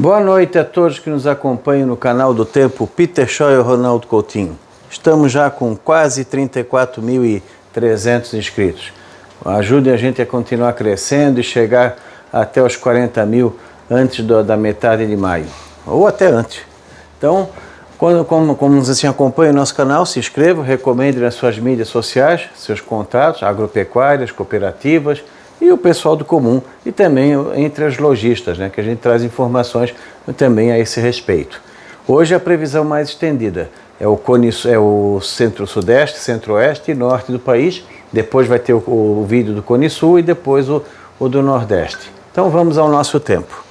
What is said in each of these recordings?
Boa noite a todos que nos acompanham no canal do Tempo, Peter Shaw e Ronaldo Coutinho. Estamos já com quase 34.300 inscritos. Ajudem a gente a continuar crescendo e chegar até os 40 mil antes da metade de maio, ou até antes. Então, como você acompanha o nosso canal, se inscreva, recomende nas suas mídias sociais, seus contatos, agropecuárias, cooperativas e o pessoal do comum, e também entre as lojistas, que a gente traz informações também a esse respeito. Hoje a previsão mais estendida é o centro-sudeste, centro-oeste e norte do país. Depois vai ter o vídeo do Cone Sul e depois o do Nordeste. Então vamos ao nosso tempo.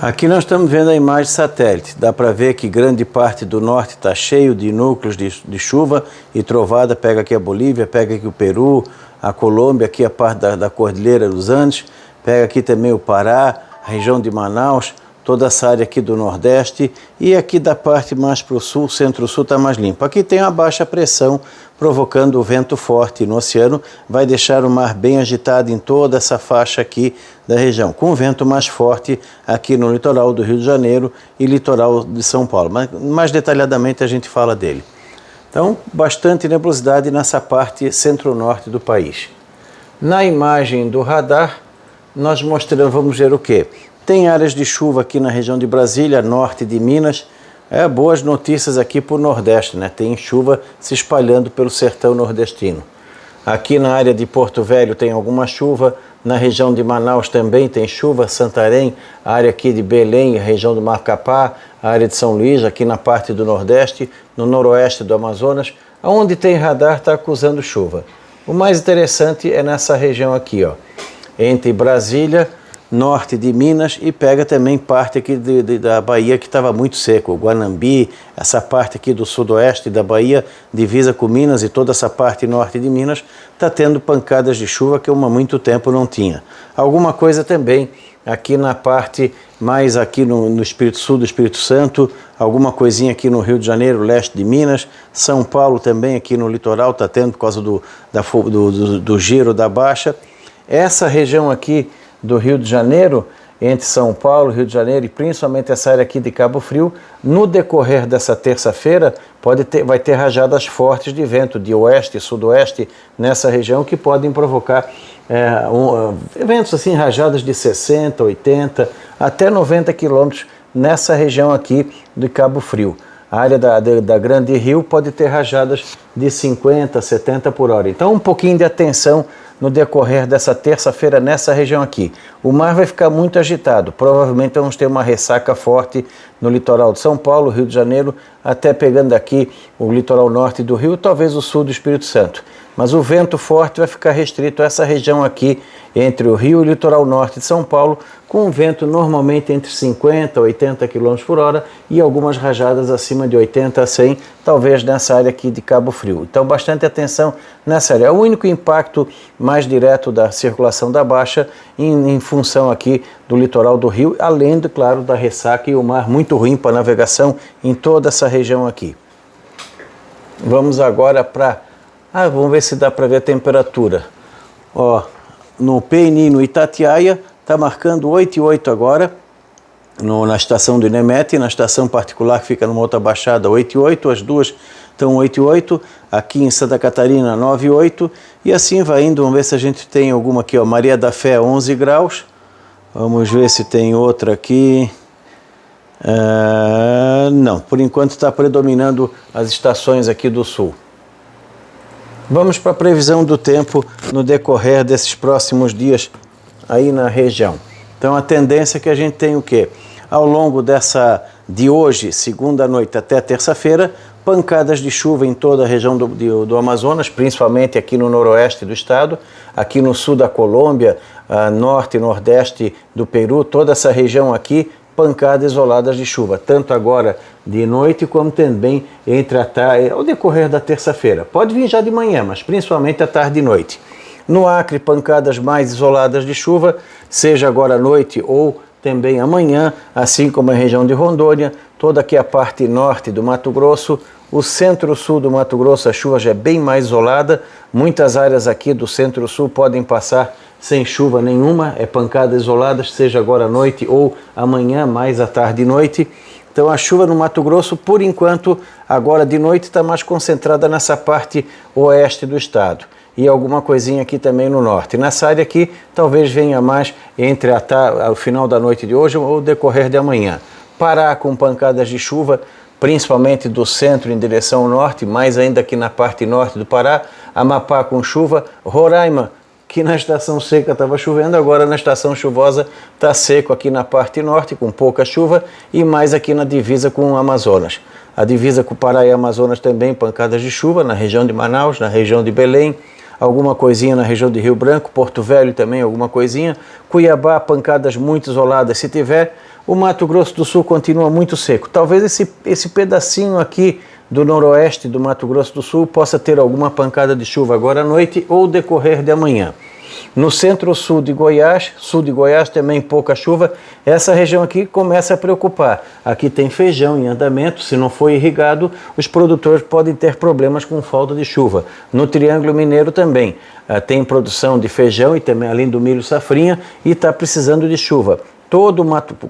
Aqui nós estamos vendo a imagem satélite. Dá para ver que grande parte do norte está cheio de núcleos de chuva e trovada. Pega aqui a Bolívia, pega aqui o Peru, a Colômbia, aqui a parte da Cordilheira dos Andes, pega aqui também o Pará, a região de Manaus, toda essa área aqui do Nordeste, e aqui da parte mais para o sul, centro-sul está mais limpo. Aqui tem uma baixa pressão provocando o vento forte no oceano, vai deixar o mar bem agitado em toda essa faixa aqui da região, com o vento mais forte aqui no litoral do Rio de Janeiro e litoral de São Paulo, mas mais detalhadamente a gente fala dele. Então, bastante nebulosidade nessa parte centro-norte do país. Na imagem do radar, nós mostramos, vamos ver o quê? Tem áreas de chuva aqui na região de Brasília, norte de Minas. Boas notícias aqui para o Nordeste, Tem chuva se espalhando pelo sertão nordestino. Aqui na área de Porto Velho tem alguma chuva. Na região de Manaus também tem chuva. Santarém, a área aqui de Belém, a região do Macapá, a área de São Luís, aqui na parte do Nordeste, no noroeste do Amazonas. Onde tem radar está acusando chuva. O mais interessante é nessa região aqui, entre Brasília, norte de Minas, e pega também parte aqui da Bahia que estava muito seco, Guanambi, essa parte aqui do sudoeste da Bahia, divisa com Minas, e toda essa parte norte de Minas está tendo pancadas de chuva que há muito tempo não tinha. Alguma coisa também aqui na parte mais aqui no Espírito Sul do Espírito Santo, alguma coisinha aqui no Rio de Janeiro, leste de Minas, São Paulo também aqui no litoral está tendo por causa do giro da baixa. Essa região aqui do Rio de Janeiro, entre São Paulo, Rio de Janeiro e principalmente essa área aqui de Cabo Frio, no decorrer dessa terça-feira vai ter rajadas fortes de vento de oeste e sudoeste nessa região que podem provocar ventos assim, rajadas de 60, 80, até 90 quilômetros nessa região aqui de Cabo Frio. A área da Grande Rio pode ter rajadas de 50, 70 por hora. Então um pouquinho de atenção no decorrer dessa terça-feira nessa região aqui. O mar vai ficar muito agitado, provavelmente vamos ter uma ressaca forte no litoral de São Paulo, Rio de Janeiro, até pegando aqui o litoral norte do Rio, talvez o sul do Espírito Santo. Mas o vento forte vai ficar restrito a essa região aqui, entre o Rio e o litoral norte de São Paulo, com um vento normalmente entre 50 e 80 km por hora e algumas rajadas acima de 80 a 100, talvez nessa área aqui de Cabo Frio. Então, bastante atenção nessa área. É o único impacto mais direto da circulação da baixa em função aqui do litoral do Rio, além, claro, da ressaca e o mar muito ruim para navegação em toda essa região aqui. Vamos agora para... vamos ver se dá para ver a temperatura. No PNI, no Itatiaia, está marcando 8,8 agora, na estação do INEMET, na estação particular que fica numa outra baixada, 8,8, as duas estão 8,8, aqui em Santa Catarina, 9,8, e assim vai indo. Vamos ver se a gente tem alguma aqui, Maria da Fé, 11 graus, vamos ver se tem outra aqui. Não, por enquanto está predominando as estações aqui do sul. Vamos para a previsão do tempo no decorrer desses próximos dias aí na região. Então a tendência é que a gente tem o quê? Ao longo de hoje, segunda noite até terça-feira, pancadas de chuva em toda a região do Amazonas, principalmente aqui no noroeste do estado, aqui no sul da Colômbia, norte e nordeste do Peru, toda essa região aqui, pancadas isoladas de chuva, tanto agora de noite como também ao decorrer da terça-feira. Pode vir já de manhã, mas principalmente à tarde e noite. No Acre, pancadas mais isoladas de chuva, seja agora à noite ou também amanhã, assim como a região de Rondônia, toda aqui a parte norte do Mato Grosso, O centro-sul do Mato Grosso, a chuva já é bem mais isolada. Muitas áreas aqui do centro-sul podem passar sem chuva nenhuma, é pancadas isoladas, seja agora à noite ou amanhã, mais à tarde e noite. Então a chuva no Mato Grosso, por enquanto, agora de noite está mais concentrada nessa parte oeste do estado. E alguma coisinha aqui também no norte. Nessa área aqui, talvez venha mais entre o final da noite de hoje ou o decorrer de amanhã. Pará com pancadas de chuva, principalmente do centro em direção ao norte, mais ainda aqui na parte norte do Pará. Amapá com chuva. Roraima, que na estação seca estava chovendo, agora na estação chuvosa está seco aqui na parte norte, com pouca chuva, e mais aqui na divisa com o Amazonas. A divisa com o Pará e Amazonas também, pancadas de chuva na região de Manaus, na região de Belém, alguma coisinha na região de Rio Branco, Porto Velho também alguma coisinha, Cuiabá, pancadas muito isoladas se tiver. O Mato Grosso do Sul continua muito seco. Talvez esse pedacinho aqui do noroeste do Mato Grosso do Sul possa ter alguma pancada de chuva agora à noite ou decorrer de amanhã. No centro-sul de Goiás, sul de Goiás também pouca chuva. Essa região aqui começa a preocupar. Aqui tem feijão em andamento, se não for irrigado, os produtores podem ter problemas com falta de chuva. No Triângulo Mineiro também tem produção de feijão e também além do milho safrinha e está precisando de chuva.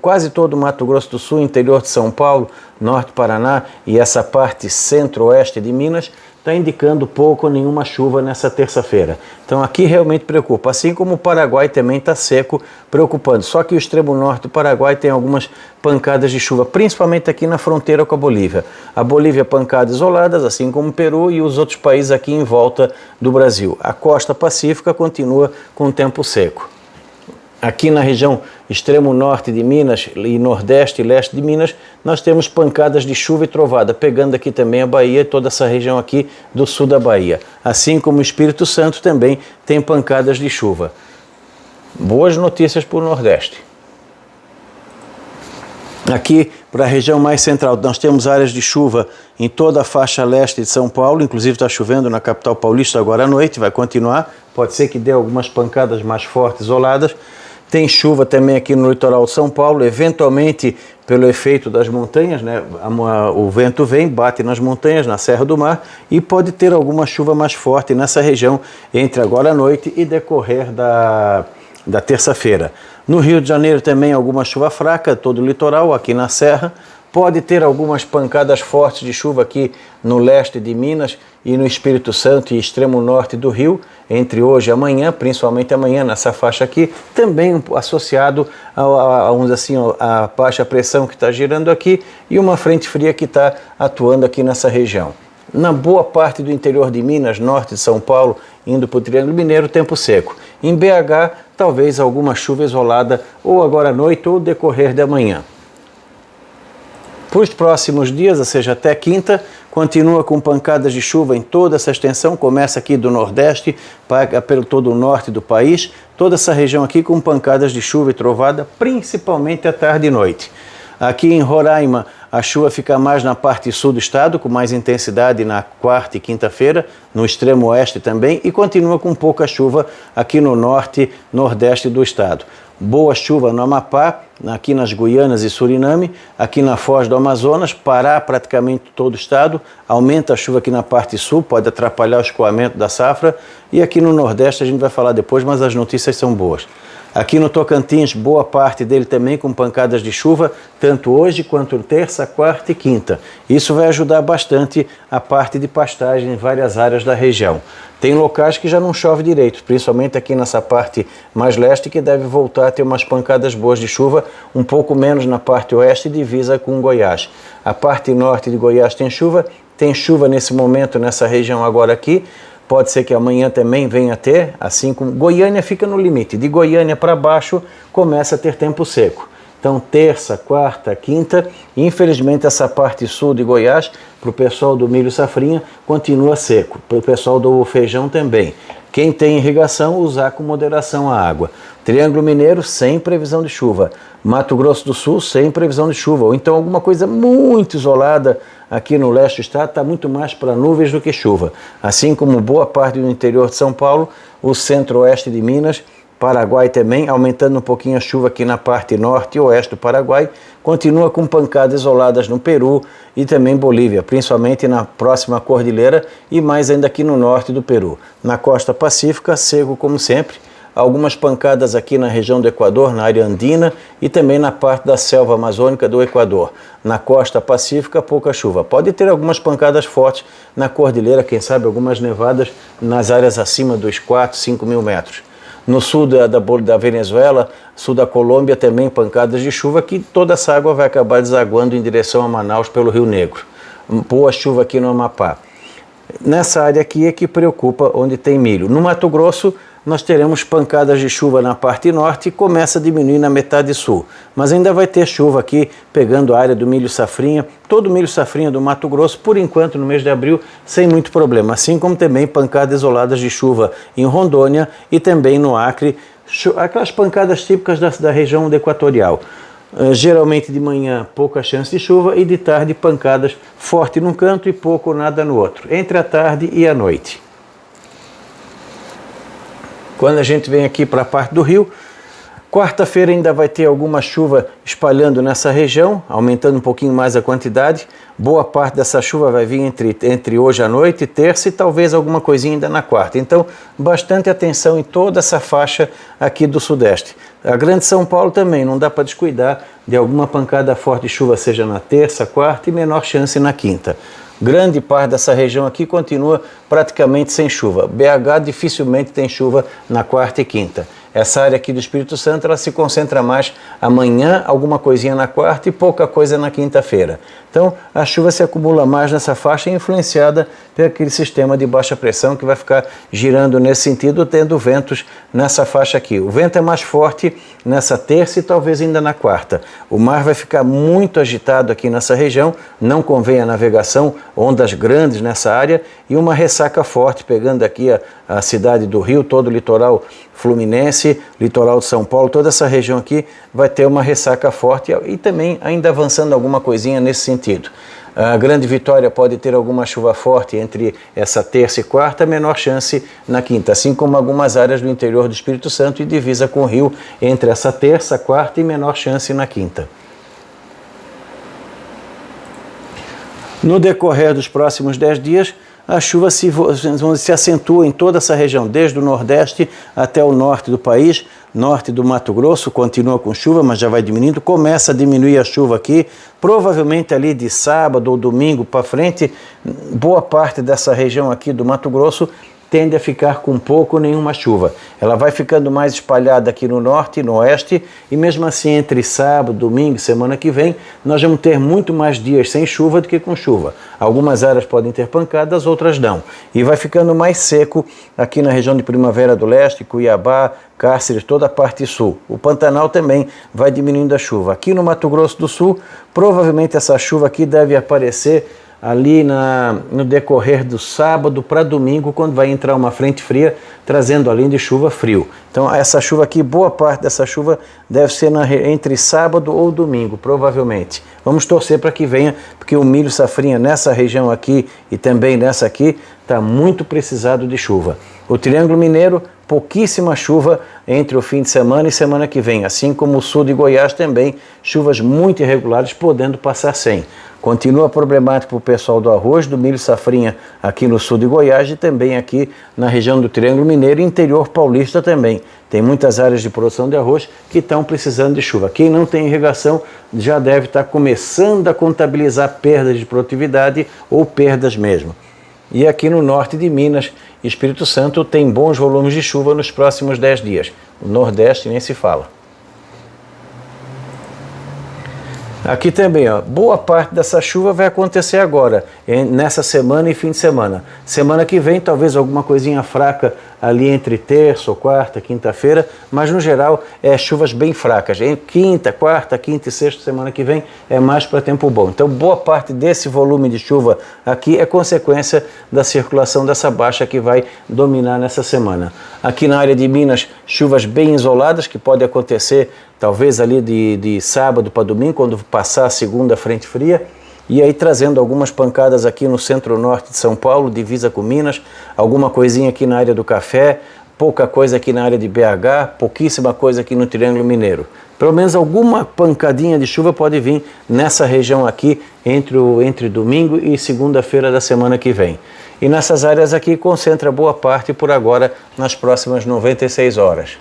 Quase todo o Mato Grosso do Sul, interior de São Paulo, norte do Paraná e essa parte centro-oeste de Minas, está indicando pouco ou nenhuma chuva nessa terça-feira. Então aqui realmente preocupa, assim como o Paraguai também está seco, preocupando. Só que o extremo norte do Paraguai tem algumas pancadas de chuva, principalmente aqui na fronteira com a Bolívia. A Bolívia pancadas isoladas, assim como o Peru e os outros países aqui em volta do Brasil. A costa pacífica continua com tempo seco. Aqui na região extremo norte de Minas e nordeste e leste de Minas, nós temos pancadas de chuva e trovada, pegando aqui também a Bahia e toda essa região aqui do sul da Bahia. Assim como o Espírito Santo também tem pancadas de chuva. Boas notícias para o Nordeste. Aqui para a região mais central, nós temos áreas de chuva em toda a faixa leste de São Paulo, inclusive está chovendo na capital paulista agora à noite, vai continuar, pode ser que dê algumas pancadas mais fortes, isoladas. Tem chuva também aqui no litoral de São Paulo, eventualmente pelo efeito das montanhas, né? O vento vem, bate nas montanhas, na Serra do Mar, e pode ter alguma chuva mais forte nessa região entre agora à noite e decorrer da terça-feira. No Rio de Janeiro também alguma chuva fraca, todo o litoral, aqui na Serra. Pode ter algumas pancadas fortes de chuva aqui no leste de Minas e no Espírito Santo e extremo norte do Rio, entre hoje e amanhã, principalmente amanhã nessa faixa aqui, também associado a baixa pressão que está girando aqui e uma frente fria que está atuando aqui nessa região. Na boa parte do interior de Minas, norte de São Paulo, indo para o Triângulo Mineiro, tempo seco. Em BH, talvez alguma chuva isolada ou agora à noite ou decorrer de amanhã. Para os próximos dias, ou seja, até quinta, continua com pancadas de chuva em toda essa extensão, começa aqui do Nordeste, paga pelo todo o norte do país, toda essa região aqui com pancadas de chuva e trovada, principalmente à tarde e noite. Aqui em Roraima, a chuva fica mais na parte sul do estado, com mais intensidade na quarta e quinta-feira, no extremo oeste também, e continua com pouca chuva aqui no norte, nordeste do estado. Boa chuva no Amapá, aqui nas Guianas e Suriname, aqui na Foz do Amazonas, Pará praticamente todo o estado, aumenta a chuva aqui na parte sul, pode atrapalhar o escoamento da safra, e aqui no Nordeste a gente vai falar depois, mas as notícias são boas. Aqui no Tocantins, boa parte dele também com pancadas de chuva, tanto hoje quanto terça, quarta e quinta. Isso vai ajudar bastante a parte de pastagem em várias áreas da região. Tem locais que já não chove direito, principalmente aqui nessa parte mais leste, que deve voltar a ter umas pancadas boas de chuva, um pouco menos na parte oeste, divisa com Goiás. A parte norte de Goiás tem chuva nesse momento nessa região agora aqui. Pode ser que amanhã também venha a ter, assim como Goiânia fica no limite. De Goiânia para baixo começa a ter tempo seco. Então terça, quarta, quinta, infelizmente essa parte sul de Goiás, para o pessoal do milho safrinha, continua seco. Para o pessoal do feijão também. Quem tem irrigação, usar com moderação a água. Triângulo Mineiro, sem previsão de chuva. Mato Grosso do Sul, sem previsão de chuva. Ou então alguma coisa muito isolada aqui no leste do estado, está muito mais para nuvens do que chuva. Assim como boa parte do interior de São Paulo, o centro-oeste de Minas, Paraguai também, aumentando um pouquinho a chuva aqui na parte norte e oeste do Paraguai. Continua com pancadas isoladas no Peru e também Bolívia, principalmente na próxima cordilheira e mais ainda aqui no norte do Peru. Na costa pacífica, seco como sempre. Algumas pancadas aqui na região do Equador, na área andina e também na parte da selva amazônica do Equador. Na costa pacífica, pouca chuva. Pode ter algumas pancadas fortes na cordilheira, quem sabe algumas nevadas nas áreas acima dos 4, 5 mil metros. No sul da Venezuela, sul da Colômbia, também pancadas de chuva, que toda essa água vai acabar desaguando em direção a Manaus pelo Rio Negro. Boa chuva aqui no Amapá. Nessa área aqui é que preocupa onde tem milho. No Mato Grosso, nós teremos pancadas de chuva na parte norte e começa a diminuir na metade sul. Mas ainda vai ter chuva aqui, pegando a área do milho safrinha, todo o milho safrinha do Mato Grosso, por enquanto, no mês de abril, sem muito problema. Assim como também pancadas isoladas de chuva em Rondônia e também no Acre, aquelas pancadas típicas da região equatorial. Geralmente de manhã pouca chance de chuva e de tarde pancadas forte num canto e pouco ou nada no outro, entre a tarde e a noite. Quando a gente vem aqui para a parte do Rio, quarta-feira ainda vai ter alguma chuva espalhando nessa região, aumentando um pouquinho mais a quantidade. Boa parte dessa chuva vai vir entre hoje à noite, terça e talvez alguma coisinha ainda na quarta. Então, bastante atenção em toda essa faixa aqui do sudeste. A Grande São Paulo também, não dá para descuidar de alguma pancada forte de chuva, seja na terça, quarta e menor chance na quinta. Grande parte dessa região aqui continua praticamente sem chuva. BH dificilmente tem chuva na quarta e quinta. Essa área aqui do Espírito Santo, ela se concentra mais amanhã, alguma coisinha na quarta e pouca coisa na quinta-feira. Então, a chuva se acumula mais nessa faixa, influenciada por aquele sistema de baixa pressão que vai ficar girando nesse sentido, tendo ventos nessa faixa aqui. O vento é mais forte nessa terça e talvez ainda na quarta. O mar vai ficar muito agitado aqui nessa região, não convém a navegação, ondas grandes nessa área e uma ressaca forte, pegando aqui a cidade do Rio, todo o litoral fluminense, litoral de São Paulo, toda essa região aqui vai ter uma ressaca forte e também ainda avançando alguma coisinha nesse sentido. A Grande Vitória pode ter alguma chuva forte entre essa terça e quarta, menor chance na quinta, assim como algumas áreas do interior do Espírito Santo e divisa com o Rio entre essa terça, quarta e menor chance na quinta. No decorrer dos próximos 10 dias, a chuva se acentua em toda essa região, desde o nordeste até o norte do país. Norte do Mato Grosso continua com chuva, mas já vai diminuindo. Começa a diminuir a chuva aqui, provavelmente ali de sábado ou domingo para frente. Boa parte dessa região aqui do Mato Grosso tende a ficar com pouco ou nenhuma chuva. Ela vai ficando mais espalhada aqui no norte e no oeste, e mesmo assim entre sábado, domingo e semana que vem, nós vamos ter muito mais dias sem chuva do que com chuva. Algumas áreas podem ter pancadas, outras não. E vai ficando mais seco aqui na região de Primavera do Leste, Cuiabá, Cáceres, toda a parte sul. O Pantanal também vai diminuindo a chuva. Aqui no Mato Grosso do Sul, provavelmente essa chuva aqui deve aparecer ali no decorrer do sábado para domingo, quando vai entrar uma frente fria, trazendo além de chuva frio. Então essa chuva aqui, boa parte dessa chuva deve ser entre sábado ou domingo, provavelmente. Vamos torcer para que venha, porque o milho safrinha nessa região aqui e também nessa aqui está muito precisado de chuva. O Triângulo Mineiro, pouquíssima chuva entre o fim de semana e semana que vem, assim como o sul de Goiás também, chuvas muito irregulares, podendo passar sem. Continua problemático para o pessoal do arroz, do milho safrinha aqui no sul de Goiás e também aqui na região do Triângulo Mineiro e interior paulista também. Tem muitas áreas de produção de arroz que estão precisando de chuva. Quem não tem irrigação já deve estar começando a contabilizar perdas de produtividade ou perdas mesmo. E aqui no norte de Minas, Espírito Santo tem bons volumes de chuva nos próximos 10 dias. O Nordeste nem se fala. Aqui também, ó, boa parte dessa chuva vai acontecer agora, nessa semana e fim de semana. Semana que vem, talvez alguma coisinha fraca ali entre terça ou quarta, quinta-feira, mas no geral chuvas bem fracas. Em quarta, quinta e sexta, semana que vem, é mais para tempo bom. Então, boa parte desse volume de chuva aqui é consequência da circulação dessa baixa que vai dominar nessa semana. Aqui na área de Minas, chuvas bem isoladas, que pode acontecer talvez ali de sábado para domingo, quando passar a segunda frente fria, e aí trazendo algumas pancadas aqui no centro-norte de São Paulo, divisa com Minas, alguma coisinha aqui na área do Café, pouca coisa aqui na área de BH, pouquíssima coisa aqui no Triângulo Mineiro. Pelo menos alguma pancadinha de chuva pode vir nessa região aqui entre domingo e segunda-feira da semana que vem. E nessas áreas aqui concentra boa parte por agora nas próximas 96 horas.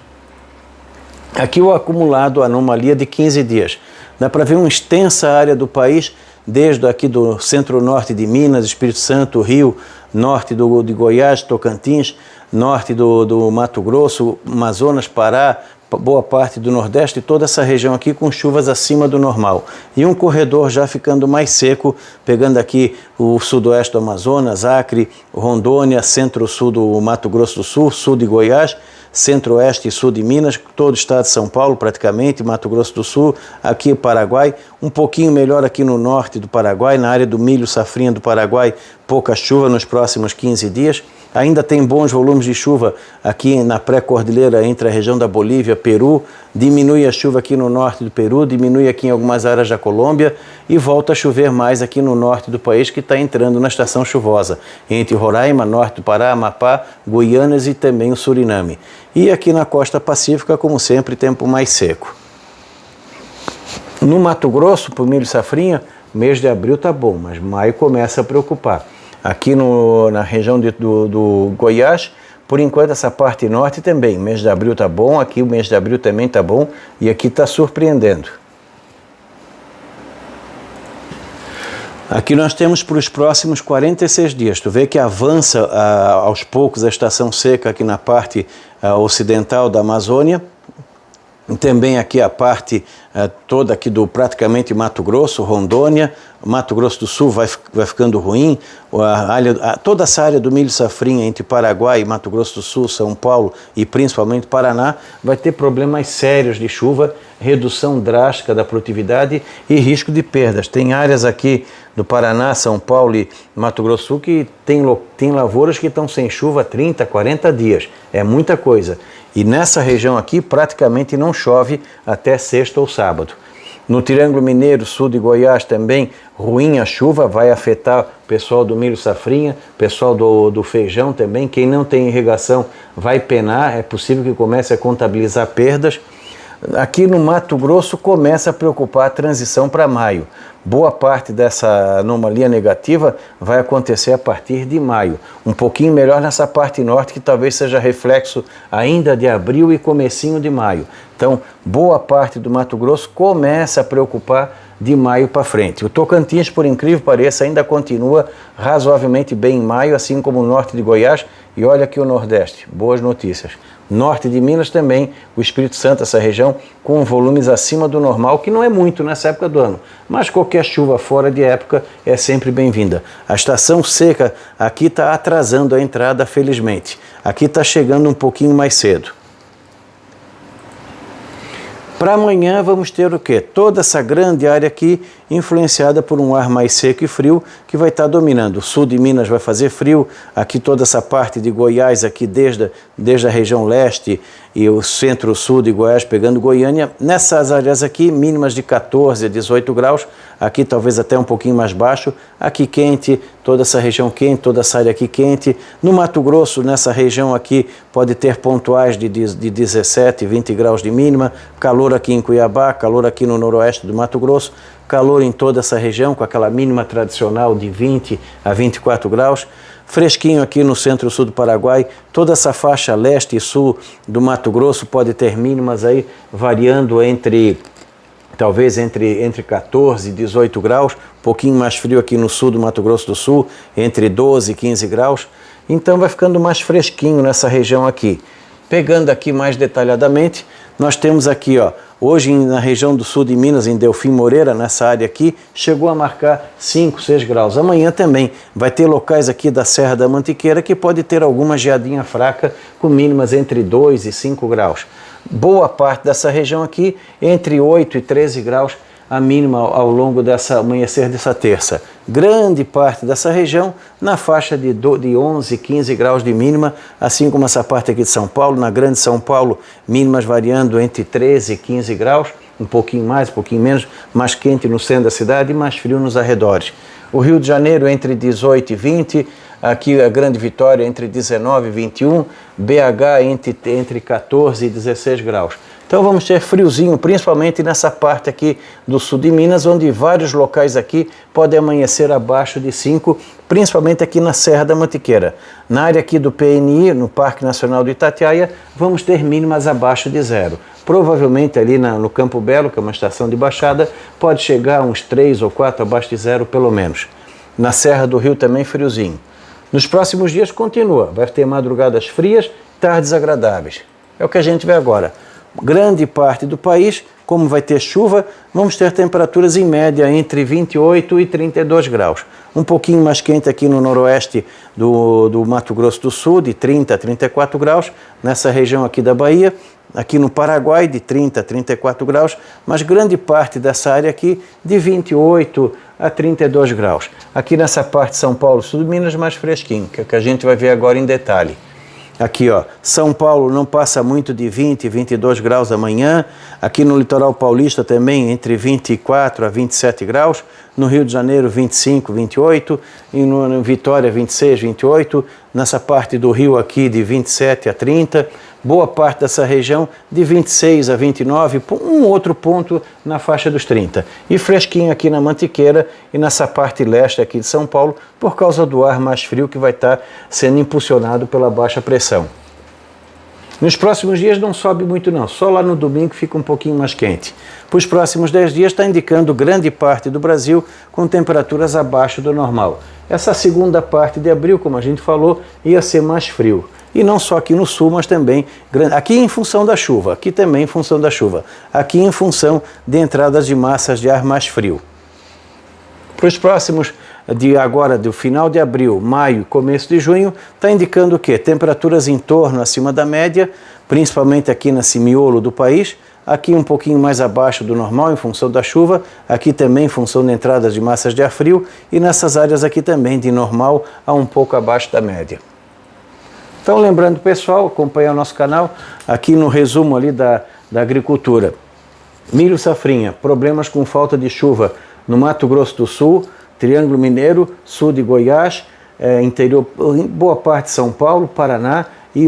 Aqui o acumulado, a anomalia de 15 dias. Dá para ver uma extensa área do país, desde aqui do centro-norte de Minas, Espírito Santo, Rio, norte de Goiás, Tocantins, norte do Mato Grosso, Amazonas, Pará, boa parte do Nordeste, toda essa região aqui com chuvas acima do normal. E um corredor já ficando mais seco, pegando aqui o sudoeste do Amazonas, Acre, Rondônia, centro-sul do Mato Grosso do Sul, sul de Goiás, centro-oeste e sul de Minas, todo o estado de São Paulo praticamente, Mato Grosso do Sul, aqui Paraguai, um pouquinho melhor aqui no norte do Paraguai, na área do milho safrinha do Paraguai, pouca chuva nos próximos 15 dias. Ainda tem bons volumes de chuva aqui na pré-cordilheira entre a região da Bolívia, Peru, diminui a chuva aqui no norte do Peru, diminui aqui em algumas áreas da Colômbia e volta a chover mais aqui no norte do país, que está entrando na estação chuvosa, entre Roraima, norte do Pará, Amapá, Guianas e também o Suriname. E aqui na costa pacífica, como sempre, tempo mais seco. No Mato Grosso, para o milho safrinha, mês de abril está bom, mas maio começa a preocupar. Aqui na região do Goiás, por enquanto essa parte norte também, mês de abril está bom, aqui o mês de abril também está bom e aqui está surpreendendo. Aqui nós temos para os próximos 46 dias, tu vê que avança aos poucos a estação seca aqui na parte ocidental da Amazônia, também aqui a parte toda aqui do praticamente Mato Grosso, Rondônia, Mato Grosso do Sul vai ficando ruim, toda essa área do milho safrinha entre Paraguai, Mato Grosso do Sul, São Paulo e principalmente Paraná vai ter problemas sérios de chuva, redução drástica da produtividade e risco de perdas. Tem áreas aqui do Paraná, São Paulo e Mato Grosso do Sul que tem lavouras que estão sem chuva há 30, 40 dias, é muita coisa. E nessa região aqui praticamente não chove até sexta ou sábado. No Triângulo Mineiro, sul de Goiás também, ruim a chuva, vai afetar o pessoal do milho safrinha, pessoal do feijão também. Quem não tem irrigação vai penar, é possível que comece a contabilizar perdas. Aqui no Mato Grosso começa a preocupar a transição para maio. Boa parte dessa anomalia negativa vai acontecer a partir de maio. Um pouquinho melhor nessa parte norte, que talvez seja reflexo ainda de abril e comecinho de maio. Então, boa parte do Mato Grosso começa a preocupar de maio para frente. O Tocantins, por incrível que pareça, ainda continua razoavelmente bem em maio, assim como o norte de Goiás. E olha aqui o Nordeste, boas notícias. Norte de Minas também, o Espírito Santo, essa região, com volumes acima do normal, que não é muito nessa época do ano, mas qualquer chuva fora de época é sempre bem-vinda. A estação seca aqui está atrasando a entrada, felizmente. Aqui está chegando um pouquinho mais cedo. Para amanhã vamos ter o quê? Toda essa grande área aqui influenciada por um ar mais seco e frio que vai estar dominando. O sul de Minas vai fazer frio, aqui toda essa parte de Goiás, aqui desde a região leste e o centro-sul de Goiás pegando Goiânia. Nessas áreas aqui, mínimas de 14 a 18 graus, aqui talvez até um pouquinho mais baixo, aqui quente, toda essa região quente, toda essa área aqui quente. No Mato Grosso, nessa região aqui, pode ter pontuais de 17, 20 graus de mínima, calor aqui em Cuiabá, calor aqui no noroeste do Mato Grosso, calor em toda essa região, com aquela mínima tradicional de 20 a 24 graus, fresquinho aqui no centro-sul do Paraguai, toda essa faixa leste e sul do Mato Grosso pode ter mínimas aí variando talvez entre 14 e 18 graus, um pouquinho mais frio aqui no sul do Mato Grosso do Sul, entre 12 e 15 graus, então vai ficando mais fresquinho nessa região aqui. Pegando aqui mais detalhadamente, nós temos aqui, ó, hoje na região do sul de Minas, em Delfim Moreira, nessa área aqui, chegou a marcar 5, 6 graus. Amanhã também vai ter locais aqui da Serra da Mantiqueira que pode ter alguma geadinha fraca com mínimas entre 2 e 5 graus. Boa parte dessa região aqui, entre 8 e 13 graus, a mínima ao longo dessa amanhecer dessa terça. Grande parte dessa região na faixa de 11, 15 graus de mínima, assim como essa parte aqui de São Paulo, na Grande São Paulo, mínimas variando entre 13 e 15 graus, um pouquinho mais, um pouquinho menos, mais quente no centro da cidade e mais frio nos arredores. O Rio de Janeiro entre 18 e 20, aqui a Grande Vitória entre 19 e 21, BH entre 14 e 16 graus. Então vamos ter friozinho, principalmente nessa parte aqui do sul de Minas, onde vários locais aqui podem amanhecer abaixo de 5, principalmente aqui na Serra da Mantiqueira. Na área aqui do PNI, no Parque Nacional do Itatiaia, vamos ter mínimas abaixo de 0. Provavelmente ali no Campo Belo, que é uma estação de baixada, pode chegar a uns 3 ou 4 abaixo de 0 pelo menos. Na Serra do Rio também friozinho. Nos próximos dias continua, vai ter madrugadas frias, tardes agradáveis. É o que a gente vê agora. Grande parte do país, como vai ter chuva, vamos ter temperaturas em média entre 28 e 32 graus. Um pouquinho mais quente aqui no noroeste do Mato Grosso do Sul, de 30 a 34 graus, nessa região aqui da Bahia, aqui no Paraguai, de 30 a 34 graus, mas grande parte dessa área aqui de 28 a 32 graus. Aqui nessa parte de São Paulo, sul de Minas, mais fresquinho, que é o que a gente vai ver agora em detalhe. Aqui, ó, São Paulo não passa muito de 20 e 22 graus amanhã. Aqui no litoral paulista também entre 24 a 27 graus. No Rio de Janeiro 25, 28. E no Vitória 26, 28. Nessa parte do Rio aqui de 27 a 30. Boa parte dessa região de 26 a 29, um outro ponto na faixa dos 30. E fresquinho aqui na Mantiqueira e nessa parte leste aqui de São Paulo, por causa do ar mais frio que vai estar sendo impulsionado pela baixa pressão. Nos próximos dias não sobe muito não, só lá no domingo fica um pouquinho mais quente. Para os próximos 10 dias está indicando grande parte do Brasil com temperaturas abaixo do normal. Essa segunda parte de abril, como a gente falou, ia ser mais frio. E não só aqui no sul, mas também aqui em função da chuva, aqui também em função da chuva, aqui em função de entradas de massas de ar mais frio. Para os próximos agora, do final de abril, maio, começo de junho, está indicando o quê? Temperaturas em torno acima da média, principalmente aqui nesse miolo do país, aqui um pouquinho mais abaixo do normal em função da chuva, aqui também em função de entradas de massas de ar frio e nessas áreas aqui também de normal a um pouco abaixo da média. Então, lembrando, pessoal, acompanhar o nosso canal, aqui no resumo ali da agricultura. Milho safrinha, problemas com falta de chuva no Mato Grosso do Sul, Triângulo Mineiro, sul de Goiás, interior, boa parte de São Paulo, Paraná e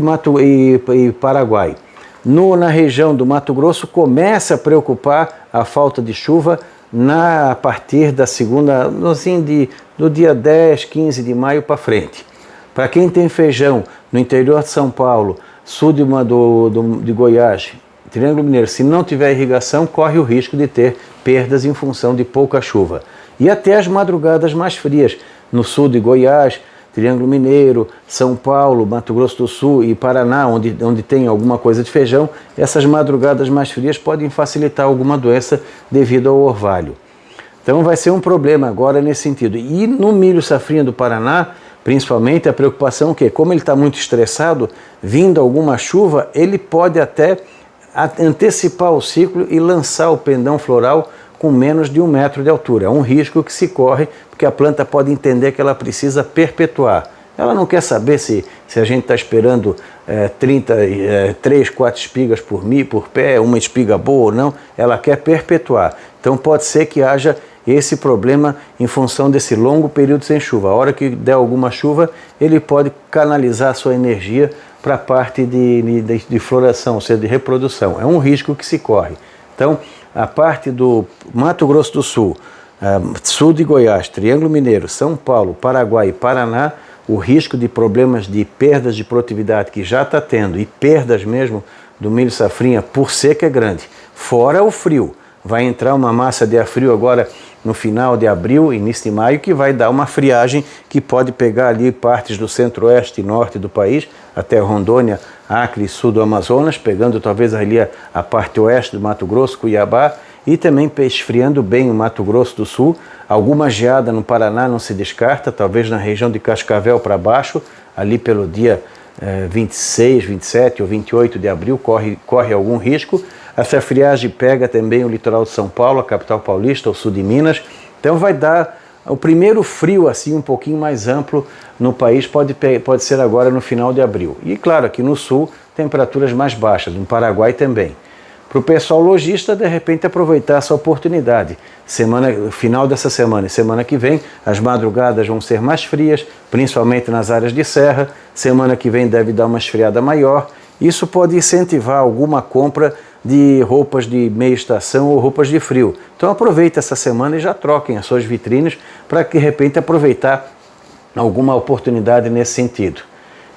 Paraguai. Na região do Mato Grosso começa a preocupar a falta de chuva a partir da segunda, do dia 10, 15 de maio para frente. Para quem tem feijão no interior de São Paulo, sul de Goiás, Triângulo Mineiro, se não tiver irrigação, corre o risco de ter perdas em função de pouca chuva. E até as madrugadas mais frias, no sul de Goiás, Triângulo Mineiro, São Paulo, Mato Grosso do Sul e Paraná, onde tem alguma coisa de feijão, essas madrugadas mais frias podem facilitar alguma doença devido ao orvalho. Então vai ser um problema agora nesse sentido. E no milho safrinha do Paraná, principalmente a preocupação que, como ele está muito estressado, vindo alguma chuva, ele pode até antecipar o ciclo e lançar o pendão floral com menos de 1 metro de altura. É um risco que se corre, porque a planta pode entender que ela precisa perpetuar. Ela não quer saber se a gente está esperando 3, 4 espigas por pé, uma espiga boa ou não, ela quer perpetuar. Então pode ser que haja esse problema em função desse longo período sem chuva. A hora que der alguma chuva, ele pode canalizar a sua energia para a parte de floração, ou seja, de reprodução. É um risco que se corre. Então, a parte do Mato Grosso do Sul, sul de Goiás, Triângulo Mineiro, São Paulo, Paraguai e Paraná, o risco de problemas de perdas de produtividade que já está tendo e perdas mesmo do milho safrinha por seca é grande. Fora o frio. Vai entrar uma massa de ar frio agora no final de abril, início de maio, que vai dar uma friagem que pode pegar ali partes do centro-oeste e norte do país, até Rondônia, Acre e sul do Amazonas, pegando talvez ali a parte oeste do Mato Grosso, Cuiabá, e também esfriando bem o Mato Grosso do Sul. Alguma geada no Paraná não se descarta, talvez na região de Cascavel para baixo, ali pelo dia 26, 27 ou 28 de abril, corre algum risco. Essa friagem pega também o litoral de São Paulo, a capital paulista, o sul de Minas. Então vai dar o primeiro frio assim um pouquinho mais amplo no país, pode ser agora no final de abril. E claro, aqui no sul, temperaturas mais baixas, no Paraguai também. Para o pessoal lojista, de repente, aproveitar essa oportunidade. Final dessa semana e semana que vem, as madrugadas vão ser mais frias, principalmente nas áreas de serra. Semana que vem deve dar uma esfriada maior. Isso pode incentivar alguma compra de roupas de meia estação ou roupas de frio. Então aproveite essa semana e já troquem as suas vitrines para, de repente, aproveitar alguma oportunidade nesse sentido.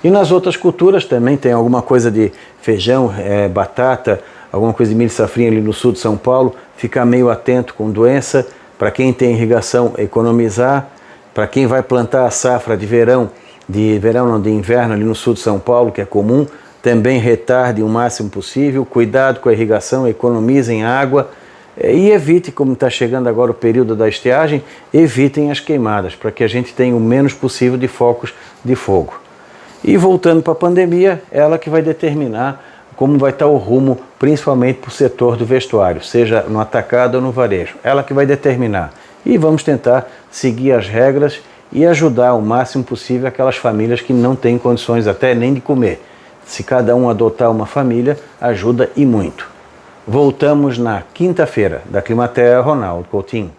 E nas outras culturas também tem alguma coisa de feijão, batata, alguma coisa de milho safrinha ali no sul de São Paulo, ficar meio atento com doença. Para quem tem irrigação, economizar. Para quem vai plantar a safra de inverno ali no sul de São Paulo, que é comum, também retarde o máximo possível, cuidado com a irrigação, economizem água e evite, como está chegando agora o período da estiagem, evitem as queimadas, para que a gente tenha o menos possível de focos de fogo. E voltando para a pandemia, ela que vai determinar como vai estar o rumo, principalmente para o setor do vestuário, seja no atacado ou no varejo. Ela que vai determinar. E vamos tentar seguir as regras e ajudar o máximo possível aquelas famílias que não têm condições até nem de comer. Se cada um adotar uma família, ajuda e muito. Voltamos na quinta-feira. Da Climatea, Ronaldo Coutinho.